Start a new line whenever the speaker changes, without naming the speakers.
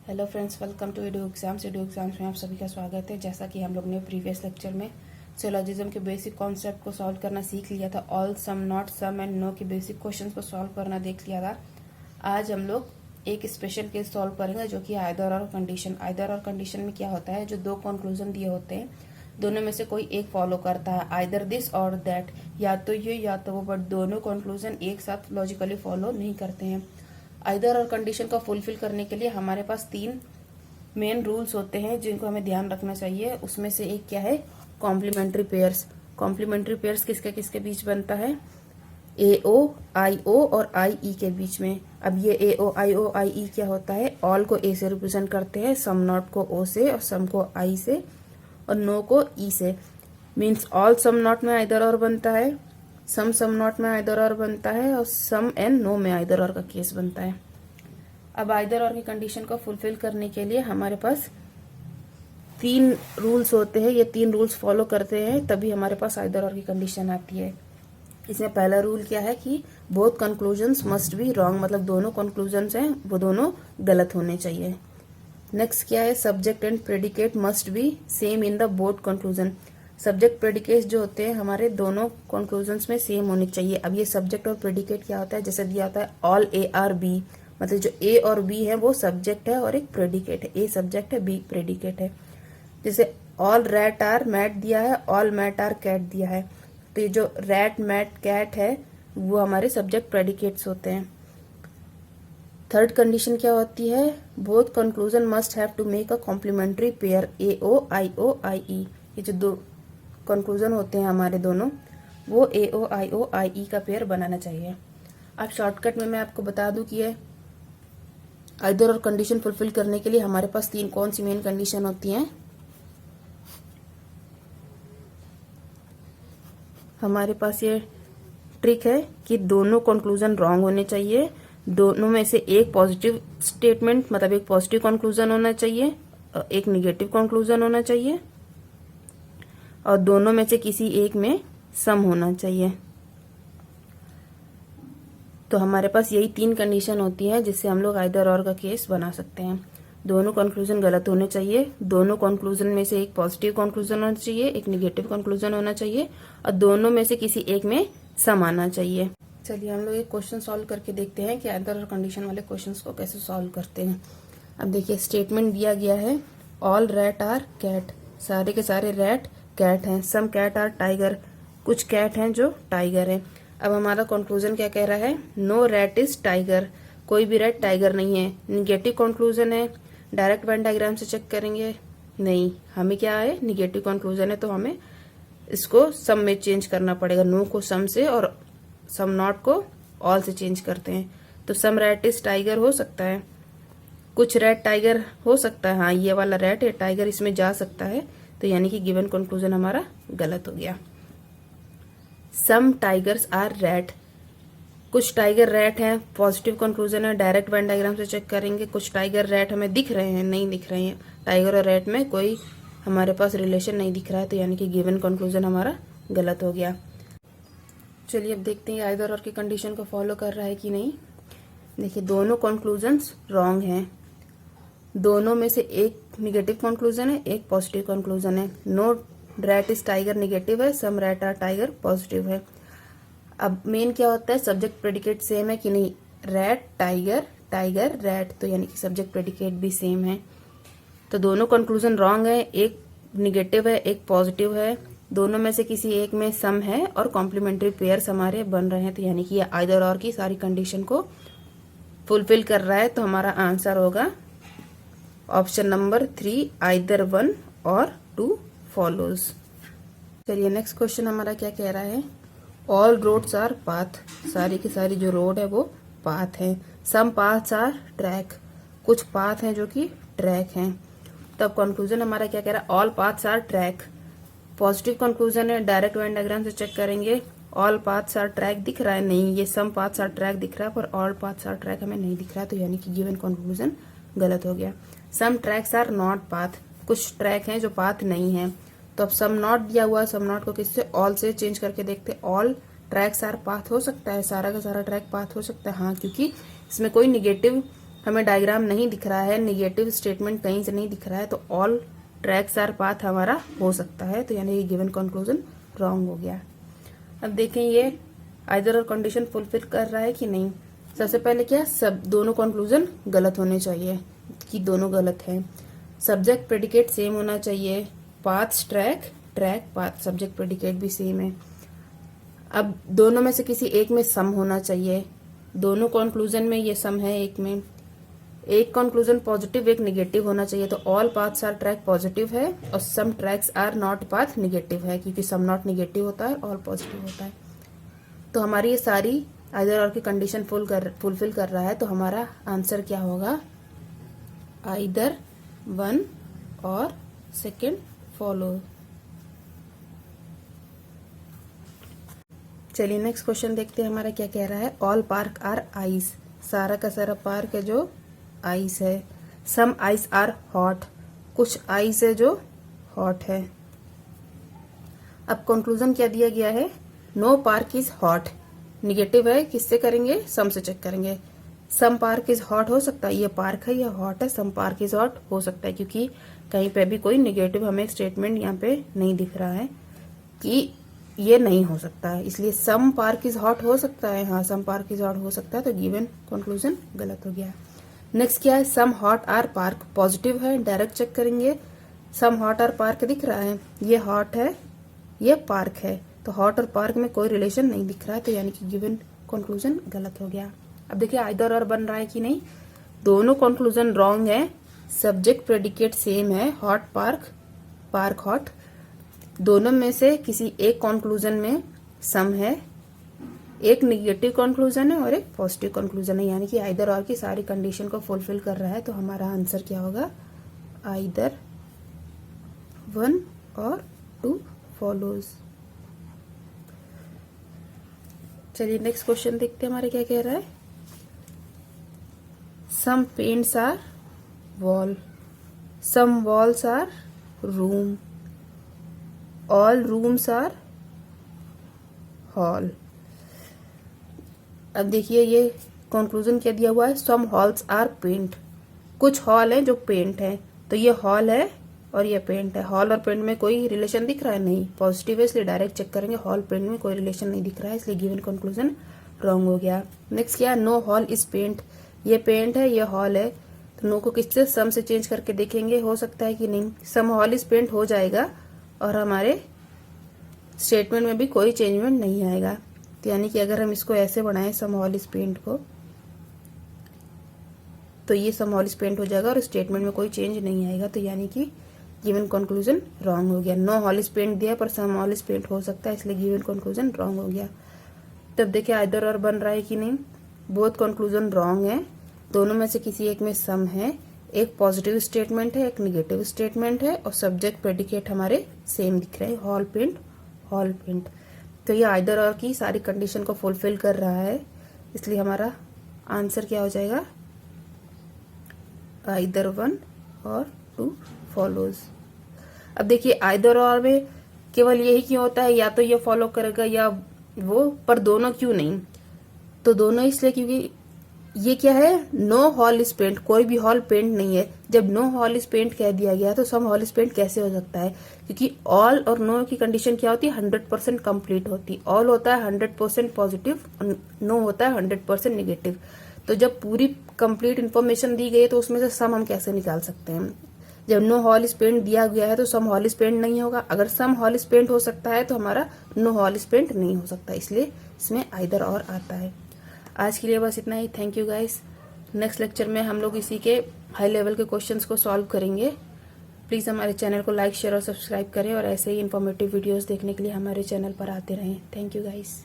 Hello friends, welcome to Edu Exams में आप सभी का स्वागत है। जैसा कि हम लोग ने प्रीवियस लेक्चर में सिलोजिज्म के बेसिक कॉन्सेप्ट को सॉल्व करना सीख लिया था। All, some, not, some and no के बेसिक क्वेश्चंस को सॉल्व करना देख लिया था। आज हम लोग एक स्पेशल केस सॉल्व करेंगे जो कि आइदर और कंडीशन। आइदर और कंडीशन में क्या होता है, जो दो कंक्लूजन दिए होते हैं दोनों में से कोई एक फॉलो करता है, आइदर दिस और दैट, या तो ये या तो वो, बट दोनों कंक्लूजन एक साथ लॉजिकली फॉलो नहीं करते हैं। आइदर और कंडीशन को फुलफिल करने के लिए हमारे पास तीन मेन रूल्स होते हैं जिनको हमें ध्यान रखना चाहिए। उसमें से एक क्या है, कॉम्प्लीमेंट्री पेयर्स। कॉम्प्लीमेंट्री पेयर्स किसके किसके बीच बनता है, ए ओ आई ओ और आई ई के बीच में। अब ये ए ओ आई ई क्या होता है, ऑल को ए से रिप्रेजेंट करते हैं, सम नॉट को ओ से और सम को आई से और नो को ई से। मीन्स ऑल सम नॉट में आइदर और बनता है, सम सम नॉट में आइदर और बनता है और सम एंड नो में आइदर और का केस बनता है। अब आइदर और की कंडीशन को फुलफिल करने के लिए हमारे पास तीन रूल्स होते हैं। ये तीन रूल्स फॉलो करते हैं तभी हमारे पास आइदर और की कंडीशन आती है। इसमें पहला रूल क्या है कि both conclusions must be wrong, मतलब दोनों कंक्लूजन्स हैं वो दोनों गलत होने चाहिए। नेक्स्ट क्या है, subject and predicate must be same in the both conclusion. Subject predicate जो होते हैं हमारे दोनों कंक्लूजन्स में सेम होने चाहिए। अब ये सब्जेक्ट और प्रेडिकेट क्या होता है, जैसे दिया होता है ऑल ए आर बी, मतलब जो ए और बी है वो सब्जेक्ट है और एक प्रेडिकेट है। ए सब्जेक्ट है, बी प्रेडिकेट है। जैसे ऑल रैट आर मैट दिया है, ऑल मैट आर कैट दिया है, तो ये जो रैट मैट कैट है वो हमारे सब्जेक्ट प्रेडिकेट्स होते हैं। थर्ड कंडीशन क्या होती है, both conclusion must have to make a complementary pair A O I E. ये जो दो कंक्लूजन होते हैं हमारे दोनों, वो ए ओ आई ई का पेयर बनाना चाहिए। अब शॉर्टकट में मैं आपको बता दूं कि ये आइदर और कंडीशन फुलफिल करने के लिए हमारे पास तीन कौन सी मेन कंडीशन होती हैं। हमारे पास ये ट्रिक है कि दोनों कंक्लूजन रॉन्ग होने चाहिए, दोनों में से एक पॉजिटिव स्टेटमेंट मतलब एक पॉजिटिव कंक्लूजन होना चाहिए, एक निगेटिव कंक्लूजन होना चाहिए और दोनों में से किसी एक में सम होना चाहिए। तो हमारे पास यही तीन कंडीशन होती है जिससे हम लोग आइदर और का केस बना सकते हैं। दोनों कंक्लूजन गलत होने चाहिए, दोनों कंक्लूजन में से एक पॉजिटिव कंक्लूजन होना चाहिए, एक निगेटिव कंक्लूजन होना चाहिए और दोनों में से किसी एक में सम आना चाहिए। चलिए हम लोग एक क्वेश्चन सॉल्व करके देखते हैं कि आइदर और कंडीशन वाले क्वेश्चंस को कैसे सॉल्व करते हैं। अब देखिए स्टेटमेंट दिया गया है, ऑल रैट आर कैट, सारे के सारे रैट कैट हैं, सम कैट आर टाइगर, कुछ कैट हैं जो टाइगर है। अब हमारा कंक्लूजन क्या कह रहा है, नो रैट इज टाइगर, कोई भी रैट टाइगर नहीं है। निगेटिव कंक्लूजन है, डायरेक्ट वेन डायग्राम से चेक करेंगे, नहीं, हमें क्या है, निगेटिव कंक्लूजन है तो हमें इसको सम में चेंज करना पड़ेगा। नो को सम से और सम नॉट को ऑल से चेंज करते हैं। तो सम रैट इज टाइगर हो सकता है, कुछ रैट टाइगर हो सकता है, हाँ ये वाला रैट है टाइगर इसमें जा सकता है, तो यानी कि गिवन कंक्लूजन हमारा गलत हो गया। सम टाइगर्स आर रैट, कुछ टाइगर रैट हैं, पॉजिटिव कंक्लूजन है, डायरेक्ट वेन डायग्राम से चेक करेंगे, कुछ टाइगर रैट हमें दिख रहे हैं, नहीं दिख रहे हैं, टाइगर और रैट में कोई हमारे पास रिलेशन नहीं दिख रहा है, तो यानी कि गिवन कंक्लूजन हमारा गलत हो गया। चलिए अब देखते हैं आइदर और की कंडीशन को फॉलो कर रहा है कि नहीं। देखिए दोनों कंक्लूजन्स रॉन्ग हैं, दोनों में से एक निगेटिव कंक्लूजन है, एक पॉजिटिव कंक्लूजन है। No rat is tiger negative है, some rat are tiger positive है। अब मेन क्या होता है, सब्जेक्ट प्रेडिकेट सेम है कि नहीं, रैट टाइगर टाइगर रैट, तो यानी कि सब्जेक्ट प्रेडिकेट भी सेम है। तो दोनों कंक्लूजन रॉन्ग है, एक निगेटिव है एक पॉजिटिव है, दोनों में से किसी एक में सम है और कॉम्प्लीमेंट्री पेयर्स हमारे बन रहे हैं, तो यानी कि ये आइदर और की सारी कंडीशन को फुलफिल कर रहा है। तो हमारा आंसर होगा ऑप्शन नंबर 3, आइदर 1 और 2 फॉलोज। चलिए नेक्स्ट क्वेश्चन हमारा क्या कह रहा है, ऑल रोड्स आर पाथ, सारी की सारी जो रोड है वो पाथ है। सम पाथ्स आर ट्रैक, कुछ पाथ हैं जो कि ट्रैक हैं। तब कंक्लूजन हमारा क्या कह रहा है, all paths are track, positive conclusion है, डायरेक्ट वेन डायग्राम से चेक करेंगे, ऑल पाथ्स आर ट्रैक दिख रहा है, नहीं, ये सम पाथ्स आर ट्रैक दिख रहा है पर ऑल पाथ्स आर ट्रैक हमें नहीं दिख रहा है, तो यानी कि गिवन कंक्लूजन गलत हो गया। सम ट्रैक्स आर नॉट पाथ, कुछ ट्रैक हैं जो पाथ नहीं है। तो अब सम नॉट दिया हुआ है, सम नॉट को किससे, ऑल से चेंज करके देखते, ऑल ट्रैक्स आर पाथ हो सकता है, सारा का सारा ट्रैक पाथ हो सकता है, हाँ, क्योंकि इसमें कोई निगेटिव हमें डायग्राम नहीं दिख रहा है, निगेटिव स्टेटमेंट कहीं से नहीं दिख रहा है, तो ऑल ट्रैक्स आर पाथ हमारा हो सकता है, तो यानी ये गिवन कंक्लूजन रॉन्ग हो गया। अब देखें ये आइदर और कंडीशन फुलफिल कर रहा है कि नहीं। सबसे पहले क्या, सब दोनों कंक्लूजन गलत होने चाहिए कि दोनों गलत हैं। सब्जेक्ट प्रेडिकेट सेम होना चाहिए, path track, track path, subject predicate भी सेम है। अब दोनों में से किसी एक में सम होना चाहिए, दोनों कंक्लूजन में ये सम है, एक में एक कंक्लूजन पॉजिटिव एक निगेटिव होना चाहिए, तो all paths are track positive है और some tracks are not path negative है, क्योंकि सम नॉट निगेटिव होता है, ऑल पॉजिटिव होता है। तो हमारी ये सारी आइदर और की कंडीशन फुलफिल कर रहा है, तो हमारा आंसर क्या होगा, आइदर वन और सेकंड फॉलो। चलिए नेक्स्ट क्वेश्चन देखते हैं हमारा क्या कह रहा है। ऑल पार्क आर आइस, सारा का सारा पार्क है जो आइस है। सम आइस आर हॉट, कुछ आइस है जो हॉट है। अब कंक्लूजन क्या दिया गया है, no park is hot, negative है, किससे करेंगे, सम से चेक करेंगे। सम पार्क इज हॉट हो सकता है, ये पार्क है ये हॉट है, सम पार्क इज हॉट हो सकता है, क्योंकि कहीं पे भी कोई निगेटिव हमें स्टेटमेंट यहाँ पे नहीं दिख रहा है कि ये नहीं हो सकता है, इसलिए सम पार्क इज हॉट हो सकता है, हाँ सम पार्क इज हॉट हो सकता है, तो गिवन कंक्लूजन गलत हो गया। नेक्स्ट क्या है, some hot are park, positive है, डायरेक्ट चेक करेंगे, सम हॉट आर पार्क दिख रहा है, ये हॉट है ये पार्क है, तो हॉट और पार्क में कोई रिलेशन नहीं दिख रहा है, तो यानी कि गिवन कंक्लूजन गलत हो गया। अब देखिए आइदर और बन रहा है कि नहीं, दोनों कंक्लूजन रॉन्ग है, सब्जेक्ट प्रेडिकेट सेम है, हॉट पार्क पार्क हॉट, दोनों में से किसी एक कंक्लूजन में सम है, एक निगेटिव कंक्लूजन है और एक पॉजिटिव कंक्लूजन है, यानी कि आइदर और की सारी कंडीशन को फुलफिल कर रहा है, तो हमारा आंसर क्या होगा, either one or two follows. चलिए नेक्स्ट क्वेश्चन देखते हैं हमारे क्या कह रहा है। Some paints are wall, some walls are room, all rooms are hall. अब देखिए ये कंक्लूजन क्या दिया हुआ है, सम हॉल्स आर पेंट, कुछ हॉल है जो पेंट है, तो ये हॉल है और ये पेंट है। हॉल और पेंट में कोई रिलेशन दिख रहा है, नहीं, पॉजिटिव है, इसलिए डायरेक्ट चेक करेंगे, हॉल पेंट में कोई रिलेशन नहीं दिख रहा है, इसलिए गिवन कंक्लूजन रॉन्ग हो गया। नेक्स्ट क्या है, नो हॉल इज पेंट, ये पेंट है ये हॉल है, तो नो को किससे, सम से चेंज करके देखेंगे हो सकता है कि नहीं, सम हॉल इज पेंट हो जाएगा और हमारे स्टेटमेंट में भी कोई चेंजमेंट नहीं आएगा, तो यानी कि अगर हम इसको ऐसे बनाएं सम हॉल इज पेंट को, तो ये सम हॉल इज पेंट हो जाएगा और स्टेटमेंट में कोई चेंज नहीं आएगा, तो यानी कि गिवन कंक्लूजन रॉन्ग हो गया। नो हॉल इज पेंट दिया पर सम हॉल इज पेंट हो सकता है, इसलिए गिवन कंक्लूजन रॉन्ग हो गया। तब देखिए आइदर और बन रहा है कि नहीं, बोथ कंक्लूजन रॉन्ग है, दोनों में से किसी एक में सम है, एक पॉजिटिव स्टेटमेंट है एक निगेटिव स्टेटमेंट है, और सब्जेक्ट प्रेडिकेट हमारे सेम दिख रहे हैं, हॉल पेंट हॉल पेंट, तो ये आइदर और की सारी कंडीशन को फुलफिल कर रहा है, इसलिए हमारा आंसर क्या हो जाएगा, either one or two follows. अब देखिए आइदर और में केवल यही क्यों होता है, या तो ये फॉलो करेगा या वो, पर दोनों क्यों नहीं, तो दोनों इसलिए क्योंकि ये क्या है, नो हॉल इज पेंट, कोई भी हॉल पेंट नहीं है, जब नो हॉल इज पेंट कह दिया गया तो सम हॉल इज पेंट कैसे हो सकता है, क्योंकि ऑल और नो की कंडीशन क्या होती है, 100% कंप्लीट होती, ऑल होता है 100% पॉजिटिव, नो होता है 100% निगेटिव, तो जब पूरी कंप्लीट इन्फॉर्मेशन दी गई है तो उसमें से सम हम कैसे निकाल सकते हैं, जब नो हॉल इज पेंट दिया गया है तो सम हॉल इज पेंट नहीं होगा, अगर सम हॉल इज पेंट हो सकता है तो हमारा नो हॉल इज पेंट नहीं हो सकता, इसलिए इसमें आइदर और आता है। आज के लिए बस इतना ही, thank you guys. Next lecture में हम लोग इसी के हाई लेवल के क्वेश्चंस को सॉल्व करेंगे। प्लीज़ हमारे चैनल को लाइक शेयर और सब्सक्राइब करें और ऐसे ही इन्फॉर्मेटिव वीडियोस देखने के लिए हमारे चैनल पर आते रहें। Thank you guys.